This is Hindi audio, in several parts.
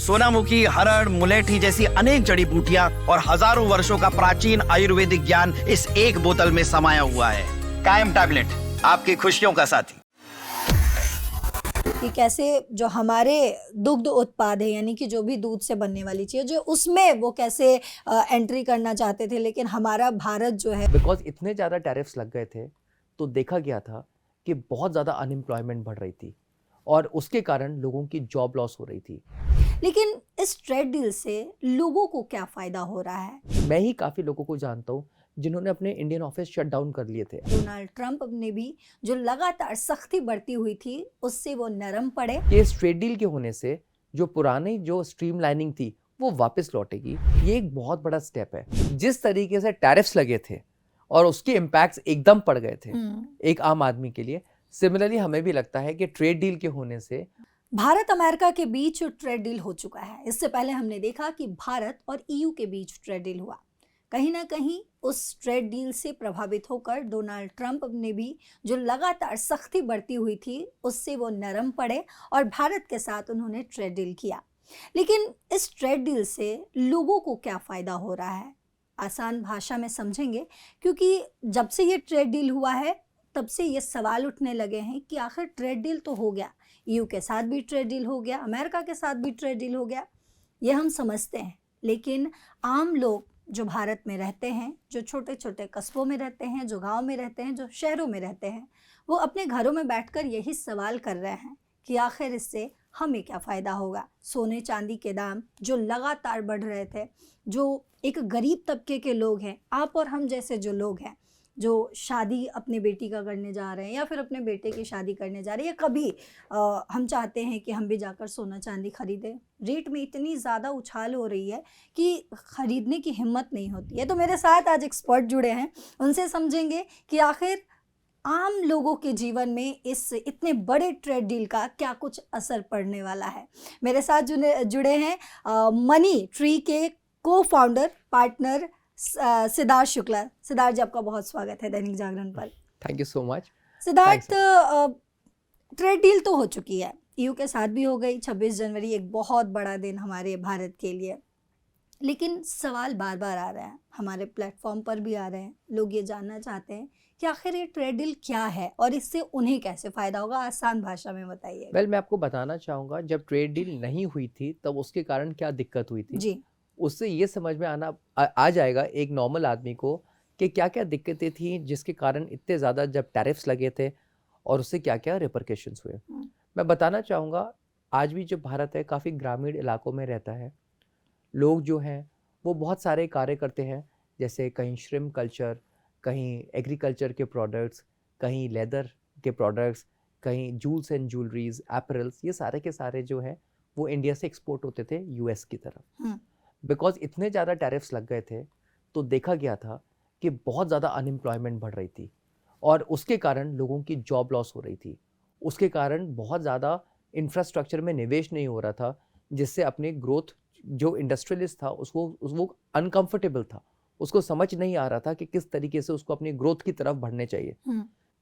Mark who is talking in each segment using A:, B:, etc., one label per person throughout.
A: सोनामुखी, हरड़, मुलेठी जैसी अनेक जड़ी बूटियां और हजारों वर्षों का प्राचीन आयुर्वेदिक ज्ञान इस एक बोतल में समाया हुआ है। कायम टैबलेट, आपकी खुशियों का साथी।
B: कि कैसे जो हमारे दुग्ध उत्पाद है, यानी कि जो भी दूध से बनने वाली चीज़, जो उसमें वो कैसे एंट्री करना चाहते थे, लेकिन हमारा भारत जो है,
C: बिकॉज इतने ज़्यादा टैरिफ्स लग गए थे तो देखा गया था कि बहुत ज़्यादा अनएम्प्लॉयमेंट बढ़ रही थी और उसके कारण लोगों की जॉब लॉस हो रही थी।
B: लेकिन इस ट्रेड डील से लोगों को क्या फ़ायदा हो रहा है?
C: मैं ही काफ़ी लोगों को जानता हूँ जिन्होंने अपने इंडियन ऑफिस शट डाउन कर लिए थे।
B: डोनाल्ड ट्रंप ने भी जो लगातार सख्ती बढ़ती हुई थी, उससे वो नरम पड़े।
C: कि इस ट्रेड डील के होने से जो पुरानी जो स्ट्रीमलाइनिंग थी वो वापस लौटेगी। ये एक बहुत बड़ा स्टेप है। जिस तरीके से टैरिफ्स लगे थे और उसके इम्पैक्ट्स एकदम पड़ गए थे एक आम आदमी के लिए, सिमिलरली हमें भी लगता है कि ट्रेड डील के होने से
B: भारत अमेरिका के बीच ट्रेड डील हो चुका है। इससे पहले हमने देखा कि भारत और ईयू के बीच ट्रेड डील हुआ। कहीं ना कहीं उस ट्रेड डील से प्रभावित होकर डोनाल्ड ट्रंप ने भी जो लगातार सख्ती बढ़ती हुई थी, उससे वो नरम पड़े और भारत के साथ उन्होंने ट्रेड डील किया। लेकिन इस ट्रेड डील से लोगों को क्या फ़ायदा हो रहा है, आसान भाषा में समझेंगे, क्योंकि जब से ये ट्रेड डील हुआ है तब से ये सवाल उठने लगे हैं कि आखिर ट्रेड डील तो हो गया, ईयू के साथ भी ट्रेड डील हो गया, अमेरिका के साथ भी ट्रेड डील हो गया, ये हम समझते हैं। लेकिन आम लोग जो भारत में रहते हैं, जो छोटे छोटे कस्बों में रहते हैं, जो गांव में रहते हैं, जो शहरों में रहते हैं, वो अपने घरों में बैठकर यही सवाल कर रहे हैं कि आखिर इससे हमें क्या फ़ायदा होगा। सोने चांदी के दाम जो लगातार बढ़ रहे थे, जो एक गरीब तबके के लोग हैं, आप और हम जैसे जो लोग हैं, जो शादी अपने बेटी का करने जा रहे हैं या फिर अपने बेटे की शादी करने जा रहे हैं, या कभी हम चाहते हैं कि हम भी जाकर सोना चांदी खरीदें, रेट में इतनी ज़्यादा उछाल हो रही है कि ख़रीदने की हिम्मत नहीं होती है। तो मेरे साथ आज एक्सपर्ट जुड़े हैं, उनसे समझेंगे कि आखिर आम लोगों के जीवन में इस इतने बड़े ट्रेड डील का क्या कुछ असर पड़ने वाला है। मेरे साथ जुड़े हैं मनी ट्री के को फाउंडर पार्टनर सिद्धार्थ शुक्ला। सिद्धार्थ जी, आपका बहुत स्वागत है दैनिक जागरण पर।
C: Thank you so much.
B: Siddharth, trade deal तो हो चुकी है, ईयू के साथ भी हो गई। 26 जनवरी एक बहुत बड़ा दिन हमारे भारत के लिए, लेकिन सवाल बार बार आ रहे हैं, हमारे प्लेटफॉर्म पर भी आ रहे हैं। लोग ये जानना चाहते हैं कि आखिर ये ट्रेड डील क्या है और इससे उन्हें कैसे फ़ायदा होगा, आसान भाषा में बताइए।
C: वेल, मैं आपको बताना चाहूँगा, जब ट्रेड डील नहीं हुई थी तब उसके कारण क्या दिक्कत हुई थी
B: जी।
C: उससे ये समझ में आ जाएगा एक नॉर्मल आदमी को कि क्या क्या दिक्कतें थी जिसके कारण इतने ज़्यादा जब टैरिफ्स लगे थे और उससे क्या क्या रिपरकेशंस हुए। मैं बताना चाहूँगा, आज भी जो भारत है काफ़ी ग्रामीण इलाकों में रहता है। लोग जो हैं वो बहुत सारे कार्य करते हैं, जैसे कहीं श्रिम्प कल्चर, कहीं एग्रीकल्चर के प्रोडक्ट्स, कहीं लेदर के प्रोडक्ट्स, कहीं जूल्स एंड ज्वेलरीज, एपरल्स, ये सारे के सारे जो हैं वो इंडिया से एक्सपोर्ट होते थे यूएस की तरफ। बिकॉज इतने ज़्यादा टैरिफ्स लग गए थे तो देखा गया था कि बहुत ज़्यादा अनएम्प्लॉयमेंट बढ़ रही थी और उसके कारण लोगों की जॉब लॉस हो रही थी। उसके कारण बहुत ज़्यादा इंफ्रास्ट्रक्चर में निवेश नहीं हो रहा था, जिससे अपनी ग्रोथ, जो इंडस्ट्रियलिस्ट था उसको अनकंफर्टेबल था, उसको समझ नहीं आ रहा था कि किस तरीके से उसको अपनी ग्रोथ की तरफ बढ़ने चाहिए।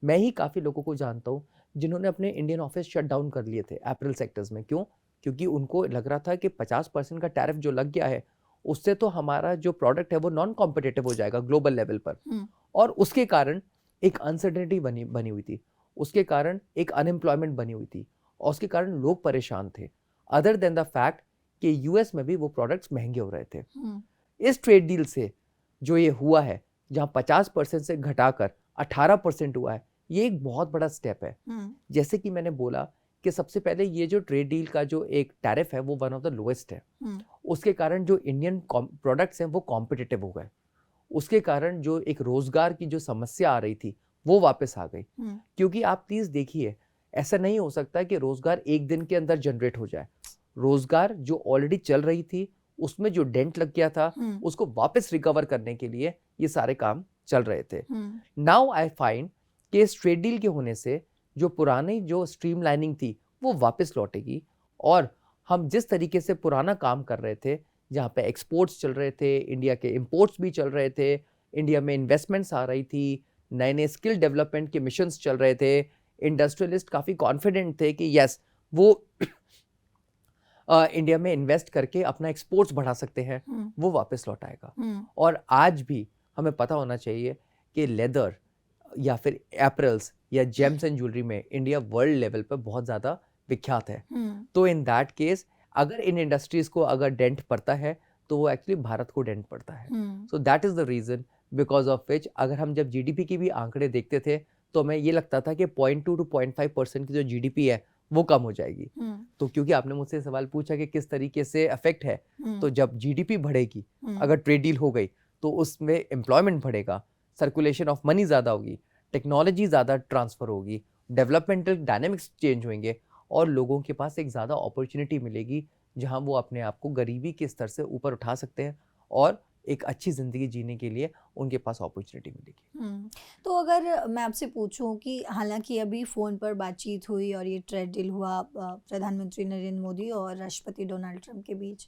C: मैं ही काफ़ी लोगों को जानता हूँ जिन्होंने अपने इंडियन ऑफिस शट डाउन कर लिए थे एपरल सेक्टर्स में। क्यों? क्योंकि उनको लग रहा था कि 50% का टैरिफ जो लग गया है उससे तो हमारा जो प्रोडक्ट है वो नॉन कॉम्पिटिटिव हो जाएगा ग्लोबल लेवल पर। और उसके कारण एक अनसर्टेनिटी बनी हुई थी, उसके कारण एक अनएम्प्लॉयमेंट बनी हुई थी और उसके कारण लोग परेशान थे, अदर देन द फैक्ट कि यूएस में भी वो प्रोडक्ट्स महंगे हो रहे थे। इस ट्रेड डील से जो ये हुआ है, जहाँ 50% से घटाकर 18% हुआ है, ये एक बहुत बड़ा स्टेप है। जैसे कि मैंने बोला कि सबसे पहले ये जो ट्रेड डील का जो एक टैरिफ है वो वन ऑफ द लोएस्ट है। उसके कारण जो इंडियन प्रोडक्ट्स हैं वो कॉम्पिटिटिव हो गए। उसके कारण जो एक रोजगार की जो समस्या आ रही थी वो वापस आ गई। क्योंकि आप प्लीज देखिए, ऐसा नहीं हो सकता कि रोजगार एक दिन के अंदर जनरेट हो जाए। रोजगार जो ऑलरेडी चल रही थी उसमें जो डेंट लग गया था उसको वापस रिकवर करने के लिए ये सारे काम चल रहे थे। नाउ आई फाइंड कि इस ट्रेड डील के होने से जो पुरानी जो स्ट्रीमलाइनिंग थी वो वापस लौटेगी और हम जिस तरीके से पुराना काम कर रहे थे, जहाँ पे एक्सपोर्ट्स चल रहे थे, इंडिया के इंपोर्ट्स भी चल रहे थे, इंडिया में इन्वेस्टमेंट्स आ रही थी, नए नए स्किल डेवलपमेंट के मिशंस चल रहे थे, इंडस्ट्रियलिस्ट काफ़ी कॉन्फिडेंट थे कि यस वो इंडिया में इन्वेस्ट करके अपना एक्सपोर्ट्स बढ़ा सकते हैं, वो वापस लौट आएगा। और आज भी हमें पता होना चाहिए कि लेदर या फिर एपरल्स या जेम्स एंड ज्वेलरी में इंडिया वर्ल्ड लेवल पर बहुत ज़्यादा विख्यात है। तो इन दैट केस अगर इन इंडस्ट्रीज को अगर डेंट पड़ता है तो वो एक्चुअली भारत को डेंट पड़ता है। So that is the reason because of which अगर हम जब जीडीपी की भी आंकड़े देखते थे तो हमें ये लगता था कि 0.2 to 0.5% की जो जीडीपी है वो कम हो जाएगी। तो क्योंकि आपने मुझसे सवाल पूछा कि किस तरीके से इफेक्ट है, तो जब जीडीपी बढ़ेगी, अगर ट्रेड डील हो गई तो उसमें एम्प्लॉयमेंट बढ़ेगा, सर्कुलेशन ऑफ मनी ज़्यादा होगी, टेक्नोलॉजी ज़्यादा ट्रांसफ़र होगी, डेवलपमेंटल डायनेमिक्स चेंज होंगे और लोगों के पास एक ज़्यादा अपॉर्चुनिटी मिलेगी जहां वो अपने आप को गरीबी के स्तर से ऊपर उठा सकते हैं और एक अच्छी ज़िंदगी जीने के लिए उनके पास अपॉर्चुनिटी मिलेगी।
B: तो अगर मैं आपसे पूछूं कि हालांकि अभी फ़ोन पर बातचीत हुई और ये ट्रेड डील हुआ प्रधानमंत्री नरेंद्र मोदी और राष्ट्रपति डोनाल्ड ट्रंप के बीच,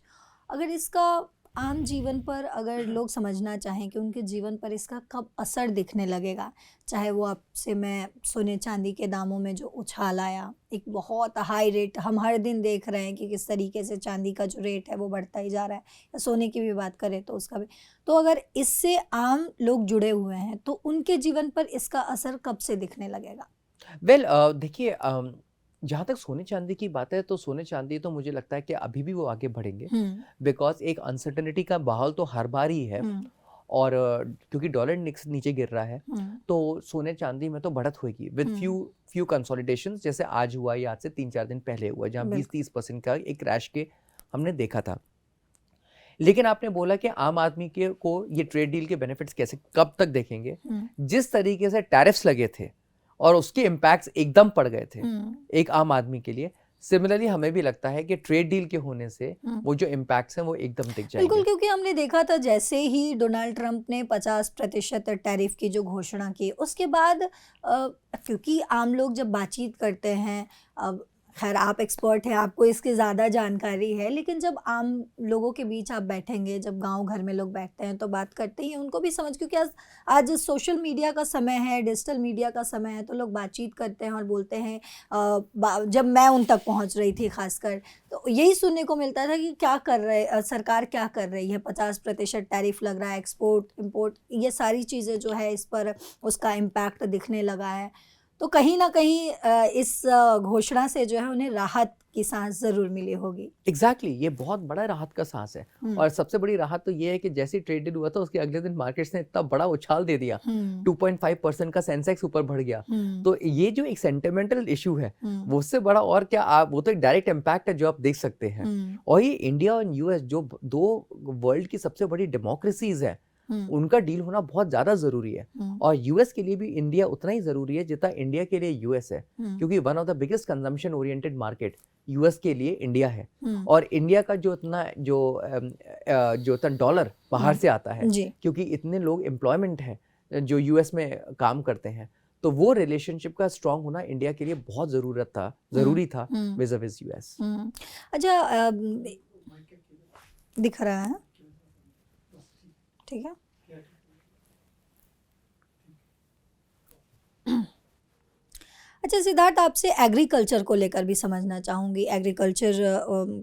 B: अगर इसका आम जीवन पर अगर लोग समझना चाहें कि उनके जीवन पर इसका कब असर दिखने लगेगा, चाहे वो आपसे मैं सोने चांदी के दामों में जो उछाल आया, एक बहुत हाई रेट हम हर दिन देख रहे हैं कि किस तरीके से चांदी का जो रेट है वो बढ़ता ही जा रहा है, या सोने की भी बात करें तो उसका भी, तो अगर इससे आम लोग जुड़े हुए हैं तो उनके जीवन पर इसका असर कब से दिखने लगेगा?
C: वेल देखिए, जहाँ तक सोने चांदी की बात है तो सोने चांदी तो मुझे लगता है कि अभी भी वो आगे बढ़ेंगे बिकॉज एक अनसर्टेनिटी का माहौल तो हर बार ही है। और क्योंकि डॉलर नीचे गिर रहा है तो सोने चांदी में तो बढ़त होगी विद फ्यू कंसोलिडेशंस, जैसे आज हुआ या आज से 3-4 दिन पहले हुआ जहाँ 20-30% का एक क्रैश के हमने देखा था। लेकिन आपने बोला कि आम आदमी के को ये ट्रेड डील के बेनिफिट्स कैसे कब तक देखेंगे? जिस तरीके से टैरिफ्स लगे थे और उसके इम्पैक्ट्स एकदम पड़ गए थे एक आम आदमी के लिए, सिमिलरली हमें भी लगता है कि ट्रेड डील के होने से वो जो इम्पैक्ट्स हैं वो एकदम दिख जाएंगे।
B: बिल्कुल, क्योंकि हमने देखा था जैसे ही डोनाल्ड ट्रंप ने 50% टैरिफ की जो घोषणा की, उसके बाद क्योंकि आम लोग जब बातचीत करते हैं, अब खैर आप एक्सपर्ट हैं, आपको इसकी ज़्यादा जानकारी है, लेकिन जब आम लोगों के बीच आप बैठेंगे, जब गांव घर में लोग बैठते हैं तो बात करते ही उनको भी समझ, क्योंकि आज सोशल मीडिया का समय है, डिजिटल मीडिया का समय है, तो लोग बातचीत करते हैं और बोलते हैं। जब मैं उन तक पहुंच रही थी खासकर, तो यही सुनने को मिलता था कि क्या कर रहे सरकार क्या कर रही है, 50% टैरिफ लग रहा है, एक्सपोर्ट इम्पोर्ट ये सारी चीज़ें जो है इस पर उसका इम्पैक्ट दिखने लगा है। तो कहीं ना कहीं इस घोषणा से जो है उन्हें राहत की सांस जरूर मिली होगी।
C: एग्जैक्टली, ये बहुत बड़ा राहत का सांस है। और सबसे बड़ी राहत तो ये है कि जैसे ट्रेड डील हुआ था उसके अगले दिन मार्केट्स ने इतना बड़ा उछाल दे दिया, 2.5% का सेंसेक्स ऊपर बढ़ गया। तो ये जो एक सेंटिमेंटल इशू है वो उससे बड़ा और क्या, आप वो तो एक डायरेक्ट इम्पैक्ट है जो आप देख सकते हैं। और ये इंडिया और यूएस जो दो वर्ल्ड की सबसे बड़ी डेमोक्रेसीज है, उनका डील होना बहुत ज्यादा जरूरी है। और यूएस के लिए भी इंडिया उतना ही जरूरी है जितना इंडिया के लिए यूएस है, क्योंकि one of the biggest consumption oriented market US के लिए इंडिया है। और इंडिया का जो इतना डॉलर बाहर से आता है, क्योंकि इतने लोग एम्प्लॉयमेंट है जो यूएस में काम करते हैं, तो वो रिलेशनशिप का स्ट्रांग होना इंडिया के लिए बहुत जरूरी था विज़ यूएस।
B: अच्छा, दिख रहा है, ठीक है। अच्छा सिद्धार्थ, आपसे एग्रीकल्चर को लेकर भी समझना चाहूँगी। एग्रीकल्चर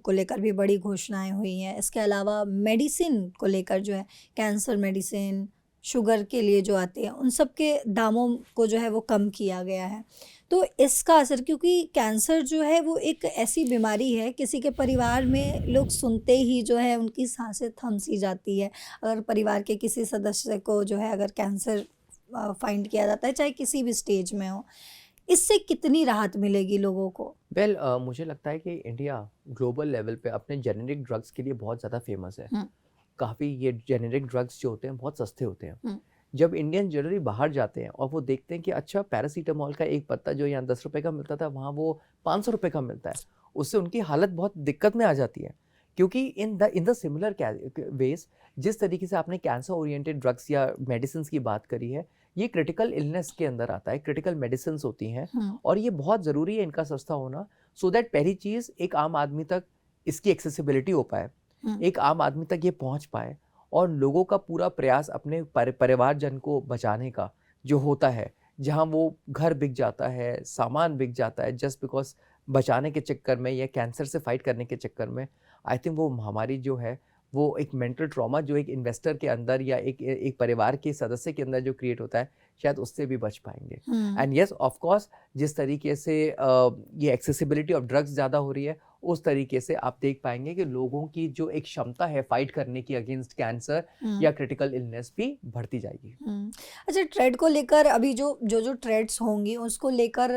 B: को लेकर भी बड़ी घोषणाएं हुई हैं। इसके अलावा मेडिसिन को लेकर जो है, कैंसर मेडिसिन, शुगर के लिए जो आते हैं, उन सब के दामों को जो है वो कम किया गया है। तो इसका असर, क्योंकि कैंसर जो है वो एक ऐसी बीमारी है, किसी के परिवार में लोग सुनते ही जो है उनकी सांसें थम सी जाती है। अगर परिवार के किसी सदस्य को जो है अगर कैंसर फाइंड किया जाता है, चाहे किसी भी स्टेज में हो, इससे कितनी राहत मिलेगी लोगों को?
C: वेल, मुझे लगता है कि इंडिया ग्लोबल लेवल पे अपने जेनेरिक ड्रग्स के लिए बहुत ज़्यादा फेमस है। काफ़ी ये जेनेरिक ड्रग्स जो होते हैं बहुत सस्ते होते हैं। जब इंडियन जनरली बाहर जाते हैं और वो देखते हैं कि अच्छा पैरासीटामोल का एक पत्ता जो यहाँ 10 रुपये का मिलता था वहाँ वो 500 रुपये का मिलता है, उससे उनकी हालत बहुत दिक्कत में आ जाती है। क्योंकि इन द सिमिलर वेज, जिस तरीके से आपने कैंसर ओरिएंटेड ड्रग्स या मेडिसिन की बात करी है, ये क्रिटिकल इलनेस के अंदर आता है, क्रिटिकल मेडिसिन होती हैं और ये बहुत ज़रूरी है इनका सस्ता होना, सो दैट पहली चीज़ एक आम आदमी तक इसकी एक्सेसिबिलिटी हो पाए, एक आम आदमी तक ये पहुंच पाए, और लोगों का पूरा प्रयास अपने परिवारजन को बचाने का जो होता है, जहां वो घर बिक जाता है, सामान बिक जाता है जस्ट बिकॉज बचाने के चक्कर में या कैंसर से फाइट करने के चक्कर में, आई थिंक वो महामारी जो है वो एक मेंटल ट्रॉमा जो एक इन्वेस्टर के अंदर या एक परिवार के सदस्य के अंदर जो क्रिएट होता है, शायद उससे भी बच पाएंगे। एंड यस, ऑफ कोर्स, जिस तरीके से ये एक्सेसिबिलिटी ऑफ ड्रग्स ज़्यादा हो रही है, उस तरीके से आप देख पाएंगे कि लोगों की जो एक क्षमता है फाइट करने की अगेंस्ट कैंसर या क्रिटिकल इलनेस भी बढ़ती जाएगी।
B: अच्छा, ट्रेड को लेकर अभी जो ट्रेड्स होंगी उसको लेकर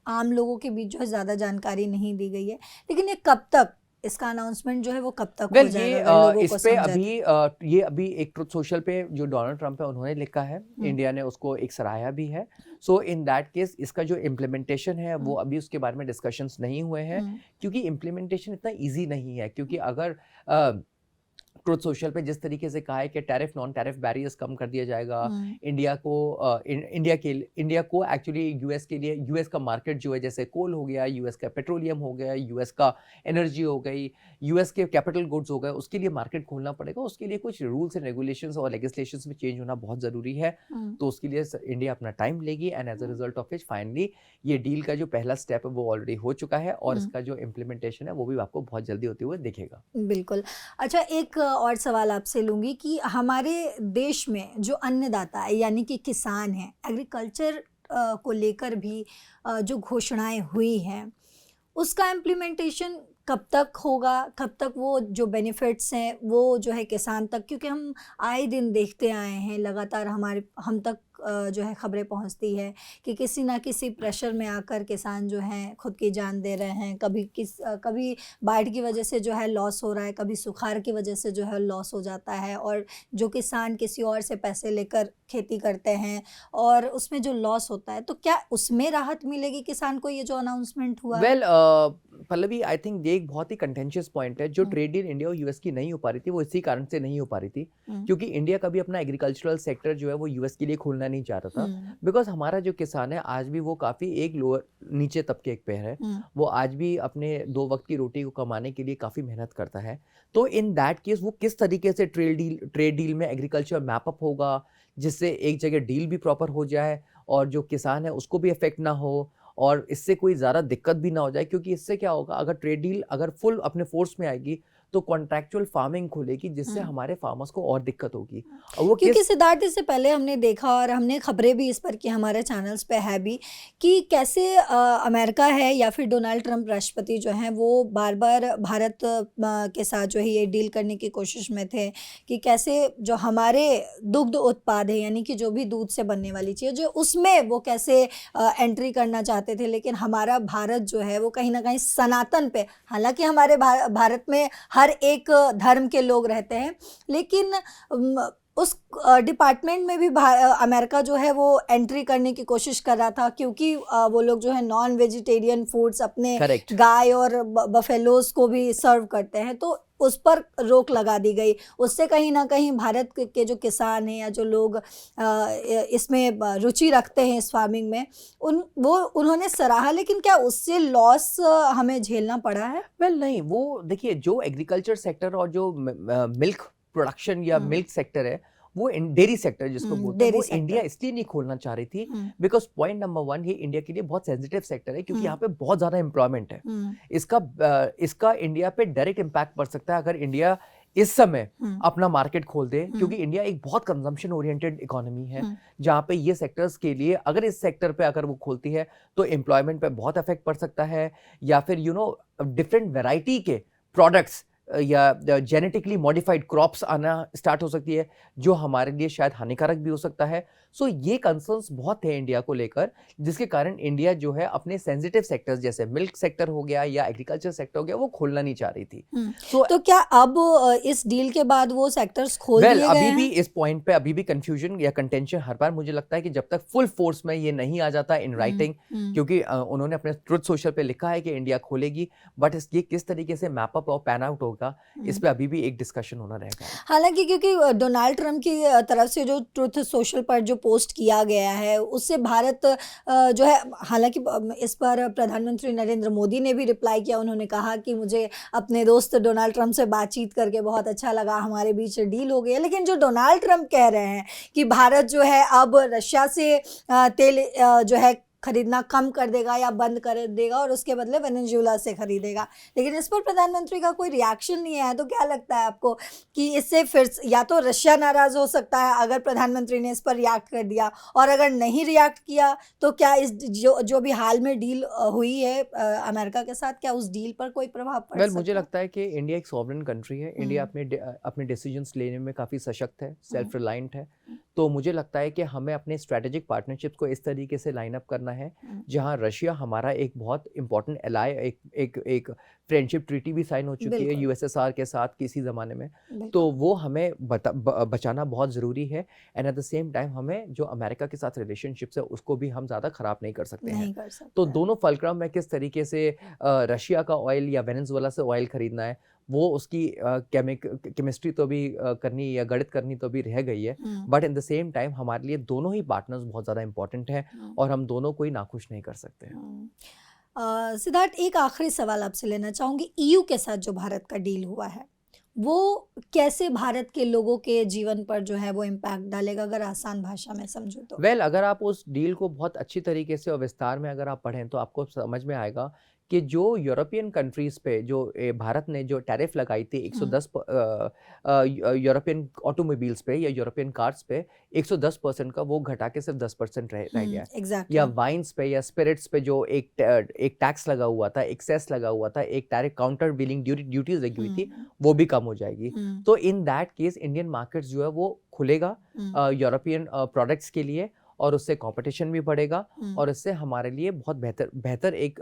B: आम लोगों के बीच जो है ज़्यादा जानकारी नहीं दी गई है, लेकिन ये कब तक, इसका अनाउंसमेंट जो है वो कब तक हो जाएगा अगर लोगों को
C: इस पे
B: समझा
C: ये अभी एक ट्रुथ सोशल पे जो डोनाल्ड ट्रंप है उन्होंने लिखा है, इंडिया ने उसको एक सराहा भी है। सो इन दैट केस इसका जो इम्प्लीमेंटेशन है वो अभी उसके बारे में डिस्कशंस नहीं हुए हैं, क्योंकि इम्प्लीमेंटेशन इतना ईजी नहीं है। क्योंकि अगर ट्रुथ सोशल पे जिस तरीके से कहा है कि टैरिफ नॉन टैरिफ बैरियर्स कम कर दिया जाएगा, इंडिया को एक्चुअली यूएस के लिए, यूएस का मार्केट जो है जैसे कोल हो गया, यूएस का पेट्रोलियम हो गया, यूएस का एनर्जी हो गई, यूएस के कैपिटल गुड्स हो गए, उसके लिए मार्केट खोलना पड़ेगा। उसके लिए कुछ रूल्स एंड रेगुलेशंस और लेजिस्लेशंस में चेंज होना बहुत ज़रूरी है। तो उसके लिए इंडिया अपना टाइम लेगी and as a result of which finally ये डील का जो पहला स्टेप है वो ऑलरेडी हो चुका है और इसका जो इम्प्लीमेंटेशन है वो भी आपको बहुत जल्दी होते हुए दिखेगा।
B: बिल्कुल। अच्छा, एक और सवाल आपसे लूँगी कि हमारे देश में जो अन्नदाता है यानी कि किसान हैं, एग्रीकल्चर को लेकर भी जो घोषणाएं हुई हैं उसका इम्प्लीमेंटेशन कब तक होगा, कब तक वो जो बेनिफिट्स हैं वो जो है किसान तक, क्योंकि हम आए दिन देखते आए हैं, लगातार हम तक जो है खबरें पहुंचती है कि किसी ना किसी प्रेशर में आकर किसान जो हैं खुद की जान दे रहे हैं। कभी बाढ़ की वजह से जो है लॉस हो रहा है, कभी सुखाड़ की वजह से जो है लॉस हो जाता है, और जो किसान किसी और से पैसे लेकर खेती करते हैं और उसमें जो लॉस होता है, तो क्या उसमें राहत मिलेगी किसान को, ये जो अनाउंसमेंट हुआ?
C: वेल पल्लवी, आई थिंक ये एक बहुत ही कंटेंशियस पॉइंट है। जो ट्रेड डील इंडिया और यूएस की नहीं हो पा रही थी वो इसी कारण से नहीं हो पा रही थी क्योंकि इंडिया का भी अपना एग्रीकल्चरल सेक्टर जो है वो यूएस के लिए खोलना नहीं चाह रहा था। बिकॉज हमारा जो किसान है आज भी वो काफ़ी एक लोअर नीचे तबके पे है, वो आज भी अपने 2 वक्त की रोटी को कमाने के लिए काफ़ी मेहनत करता है। तो इन दैट केस वो किस तरीके से ट्रेड डील में एग्रीकल्चर मैपअप होगा जिससे एक जगह डील भी प्रॉपर हो जाए और जो किसान है उसको भी इफेक्ट ना हो और इससे कोई ज़्यादा दिक्कत भी ना हो जाए। क्योंकि इससे क्या होगा, अगर ट्रेड डील अगर फुल अपने फोर्स में आएगी तो कॉन्ट्रैक्चुअल फार्मिंग खुलेगी जिससे हमारे फार्मर्स को और दिक्कत होगी। और वो
B: क्योंकि सिद्धार्थ, इससे पहले हमने देखा और हमने खबरें भी इस पर की, हमारे चैनल्स पे है भी, कि कैसे अमेरिका है या फिर डोनाल्ड ट्रंप राष्ट्रपति जो हैं वो बार बार भारत के साथ जो है ये डील करने की कोशिश में थे कि कैसे जो हमारे दुग्ध उत्पाद है यानी कि जो भी दूध से बनने वाली चीज़ जो उसमें वो कैसे एंट्री करना चाहते थे। लेकिन हमारा भारत जो है वो कहीं ना कहीं सनातन पे, हालांकि हमारे भारत में हर एक धर्म के लोग रहते हैं, लेकिन उस डिपार्टमेंट में भी अमेरिका जो है वो एंट्री करने की कोशिश कर रहा था क्योंकि वो लोग जो है नॉन वेजिटेरियन फूड्स अपने गाय और बफेलोज को भी सर्व करते हैं, तो उस पर रोक लगा दी गई। उससे कहीं ना कहीं भारत के जो किसान हैं या जो लोग इसमें रुचि रखते हैं इस फार्मिंग में उन्होंने सराहा, लेकिन क्या उससे लॉस हमें झेलना पड़ा है?
C: वेल नहीं, वो देखिए जो एग्रीकल्चर सेक्टर और जो मिल्क प्रोडक्शन या मिल्क सेक्टर है वो डेयरी सेक्टर जिसको बोलते हैं, वो इंडिया इसलिए नहीं खोलना चाह रही थी बिकॉज पॉइंट नंबर 1 ये इंडिया के लिए बहुत सेंसिटिव सेक्टर है क्योंकि यहाँ पे बहुत ज्यादा एम्प्लॉयमेंट है। इसका इंडिया पे डायरेक्ट इम्पैक्ट पड़ सकता है अगर इंडिया इस समय अपना मार्केट खोल दे, क्योंकि इंडिया एक बहुत कंजम्पशन ओरिएंटेड इकोनॉमी है जहाँ पे ये सेक्टर्स के लिए अगर इस सेक्टर पे अगर वो खोलती है तो एम्प्लॉयमेंट पे बहुत इफेक्ट पड़ सकता है, या फिर डिफरेंट वैरायटी के प्रोडक्ट्स या जेनेटिकली मॉडिफाइड क्रॉप्स आना स्टार्ट हो सकती है जो हमारे लिए शायद हानिकारक भी हो सकता है। सो ये कंसर्न्स बहुत है इंडिया को लेकर, जिसके कारण इंडिया जो है अपने सेंसिटिव सेक्टर्स जैसे मिल्क सेक्टर हो गया या एग्रीकल्चर सेक्टर हो गया वो खोलना नहीं चाह रही थी।
B: तो क्या अब इस डील के बाद वो सेक्टर्स खोल दिए गए हैं?
C: अभी भी इस पॉइंट पे अभी भी कंफ्यूजन या कंटेंशन हर बार मुझे लगता है कि जब तक फुल फोर्स में ये नहीं आ जाता इन राइटिंग, क्योंकि उन्होंने अपने ट्रुथ सोशल पे लिखा है कि इंडिया खोलेगी, बट ये किस तरीके से मैपअप और पैन आउट होगा इस पे अभी भी एक डिस्कशन होना रहेगा।
B: हालांकि क्योंकि डोनाल्ड ट्रंप की तरफ से जो ट्रुथ सोशल पर जो पोस्ट किया गया है उससे भारत जो है, हालांकि इस पर प्रधानमंत्री नरेंद्र मोदी ने भी रिप्लाई किया, उन्होंने कहा कि मुझे अपने दोस्त डोनाल्ड ट्रंप से बातचीत करके बहुत अच्छा लगा, हमारे बीच डील हो गई है। लेकिन जो डोनाल्ड ट्रंप कह रहे हैं कि भारत जो है अब रशिया से तेल जो है खरीदना कम कर देगा या बंद कर देगा और उसके बदले वेनेजुएला से खरीदेगा। लेकिन इस पर प्रधानमंत्री का कोई रिएक्शन नहीं है। तो क्या लगता है आपको कि इससे फिर या तो रशिया नाराज़ हो सकता है अगर प्रधानमंत्री ने इस पर रिएक्ट कर दिया, और अगर नहीं रिएक्ट किया तो क्या इस जो भी हाल में डील हुई है अमेरिका के साथ, क्या उस डील पर कोई प्रभाव पड़ सकता है?
C: मुझे लगता है कि इंडिया एक सॉवरेन कंट्री है। इंडिया अपने डिसीजंस लेने में काफ़ी सशक्त है, सेल्फ रिलायंट है। तो मुझे लगता है कि हमें अपने स्ट्रेटेजिक पार्टनरशिप्स को इस तरीके से लाइन अप करना है जहां रशिया हमारा एक बहुत इंपॉर्टेंट एलाय, एक फ्रेंडशिप ट्रीटी भी साइन हो चुकी है यूएसएसआर के साथ किसी ज़माने में, तो वो हमें बचाना बहुत ज़रूरी है। And at the same time हमें जो अमेरिका के साथ रिलेशनशिप्स है उसको भी हम ज़्यादा ख़राब नहीं कर सकते हैं। तो दोनों फलक्रम में किस तरीके से रशिया का ऑयल या वेनेजुएला से ऑयल खरीदना है, वो उसकी केमिस्ट्री तो भी करनी या गणित करनी तो भी रह गई है, but in the same time हमारे लिए दोनों ही पार्टनर्स बहुत ज़्यादा इंपॉर्टेंट हैं और हम दोनों को ही नाखुश नहीं कर सकते हैं।
B: सिद्धार्थ, एक आखिरी सवाल आपसे लेना चाहूँगी। ईयू के साथ जो भारत का डील हुआ है वो कैसे भारत के लोगों के जीवन पर जो है वो इम्पैक्ट डालेगा, अगर आसान भाषा में समझो तो?
C: अगर आप उस डील को बहुत अच्छी तरीके से और विस्तार में अगर आप पढ़ें तो आपको समझ में आएगा कि जो यूरोपियन कंट्रीज़ पे जो भारत ने जो टैरिफ लगाई थी 110 यूरोपियन ऑटोमोबाइल्स पे या यूरोपियन कार्स पे 110% का, वो घटा के सिर्फ 10% रह गया है। या वाइन्स पे या स्पिरिट्स पे जो एक टैक्स लगा हुआ था, एक सेस लगा हुआ था, एक टैरिफ काउंटर बिलिंग ड्यूटीज लगी हुई थी, वो भी कम हो जाएगी। तो in that case Indian markets जो है वो खुलेगा यूरोपियन प्रोडक्ट्स के लिए, और उससे कंपटीशन भी बढ़ेगा और इससे हमारे लिए बहुत बेहतर एक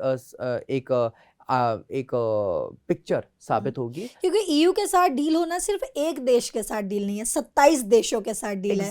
C: पिक्चर साबित होगी।
B: क्योंकि ईयू के साथ डील होना सिर्फ एक देश के साथ डील नहीं है, 27 देशों के साथ डील है।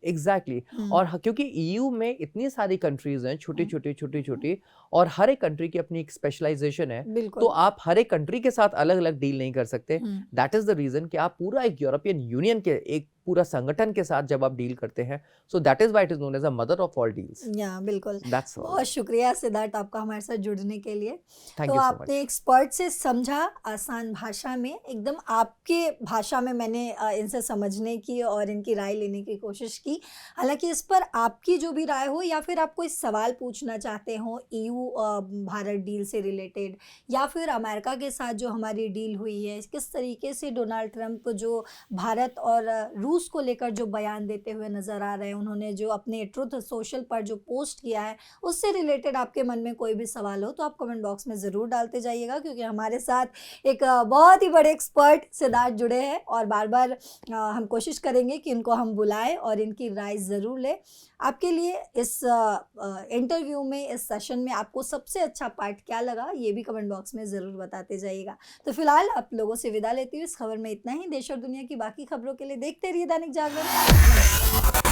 C: एग्जैक्टली। और क्योंकि ईयू में इतनी सारी कंट्रीज हैं, छोटी छोटी, और हर एक कंट्री की अपनी एक स्पेशलाइजेशन है, तो आप हर एक कंट्री के साथ अलग अलग डील नहीं कर सकते। दैट इज द रीजन कि आप पूरा एक यूरोपियन यूनियन के एक पूरा संगठन के साथ जब आप डील करते हैं, so that is why it is known as a mother of all deals.
B: या बिल्कुल।
C: बहुत
B: शुक्रिया सिद्धार्थ आपका हमारे साथ जुड़ने के लिए।
C: तो
B: आपने एक्सपर्ट से समझा आसान भाषा में, एकदम आपके भाषा में मैंने इनसे समझने की और इनकी राय लेने की कोशिश की। हालांकि इस पर आपकी जो भी राय हो, या फिर आप कोई सवाल पूछना चाहते हो ईयू भारत डील से रिलेटेड, या फिर अमेरिका के साथ जो हमारी डील हुई है, किस तरीके से डोनाल्ड ट्रंप जो भारत और रूस को लेकर जो बयान देते हुए नज़र आ रहे हैं, उन्होंने जो अपने ट्रुथ सोशल पर जो पोस्ट किया है, उससे रिलेटेड आपके मन में कोई भी सवाल हो तो आप कमेंट बॉक्स में ज़रूर डालते जाइएगा, क्योंकि हमारे साथ एक बहुत ही बड़े एक्सपर्ट सिद्धार्थ जुड़े हैं और बार बार हम कोशिश करेंगे कि इनको हम बुलाएं और इनकी राय ज़रूर लें। आपके लिए इस इंटरव्यू में, इस सेशन में आपको सबसे अच्छा पार्ट क्या लगा, ये भी कमेंट बॉक्स में ज़रूर बताते जाइएगा। तो फिलहाल आप लोगों से विदा लेती हूँ। इस खबर में इतना ही। देश और दुनिया की बाकी खबरों के लिए देखते रहिए दैनिक जागरण।